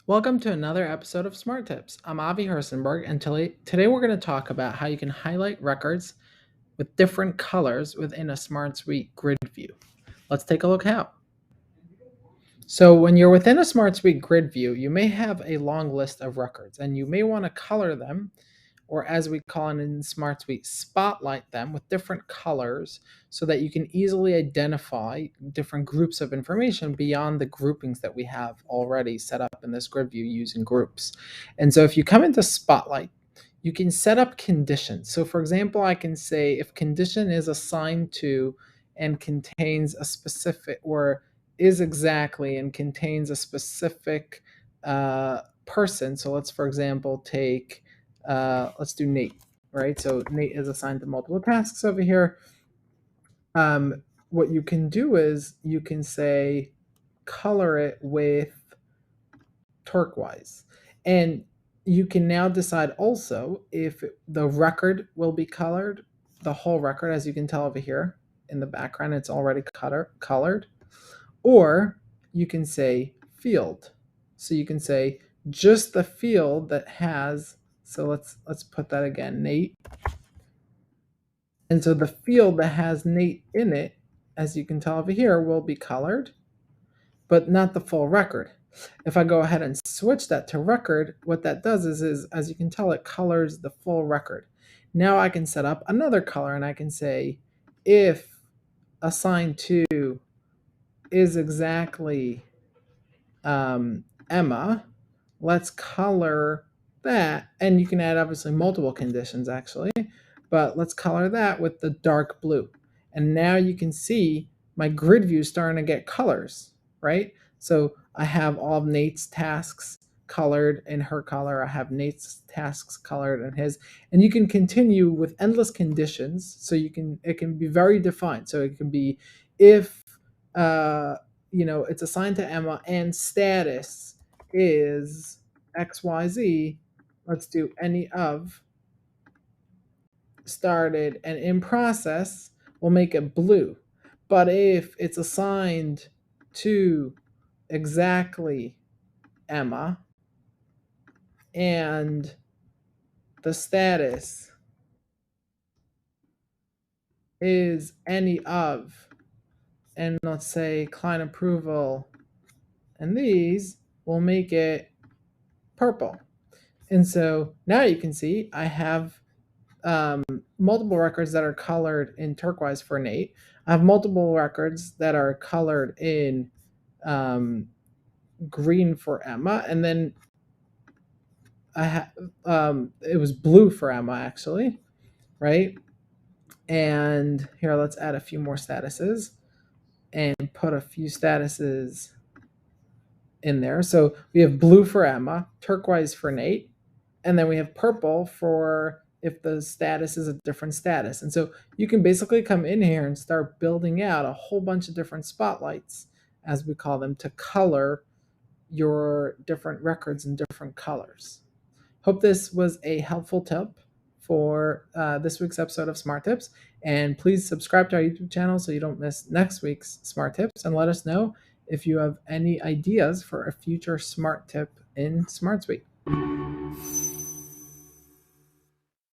Welcome to another episode of SmartTips. I'm Avi Hersenberg, and today we're going to talk about how you can highlight records with different colors within a SmartSuite grid view. Let's take a look how. So when you're within a SmartSuite grid view, you may have a long list of records, and you may want to color them, or as we call it in SmartSuite, spotlight them with different colors so that you can easily identify different groups of information beyond the groupings that we have already set up in this grid view using groups. And so if you come into Spotlight, you can set up conditions. So for example, I can say if condition is assigned to and contains a specific, or is exactly and contains a specific person. So let's, for example, take let's do Nate, right? So Nate is assigned to multiple tasks over here. What you can do is you can say color it with turquoise. And you can now decide also if the record will be colored, the whole record, as you can tell over here in the background, it's already colored. Or you can say field. So you can say just the field that has, so let's put that again, Nate. And so the field that has Nate in it, as you can tell over here, will be colored, but not the full record. If I go ahead and switch that to record, what that does is as you can tell, it colors the full record. Now I can set up another color and I can say if assigned to is exactly Emma, let's color that. And you can add obviously multiple conditions actually, but let's color that with the dark blue. And now you can see my grid view starting to get colors, right? So I have all of Nate's tasks colored in her color. I have Nate's tasks colored in his, and you can continue with endless conditions. So it can be very defined. So it can be if it's assigned to Emma and status is XYZ. Let's do any of started and in process, we'll make it blue. But if it's assigned to exactly Emma and the status is any of, and let's say client approval, and these will make it purple. And so now you can see I have multiple records that are colored in turquoise for Nate. I have multiple records that are colored in green for Emma, and then I have it was blue for Emma actually, right? And here, let's add a few more statuses and put a few statuses in there. So we have blue for Emma, turquoise for Nate, and then we have purple for if the status is a different status. And so you can basically come in here and start building out a whole bunch of different spotlights, as we call them, to color your different records in different colors. Hope this was a helpful tip for this week's episode of Smart Tips. And please subscribe to our YouTube channel so you don't miss next week's Smart Tips. And let us know if you have any ideas for a future Smart Tip in SmartSuite.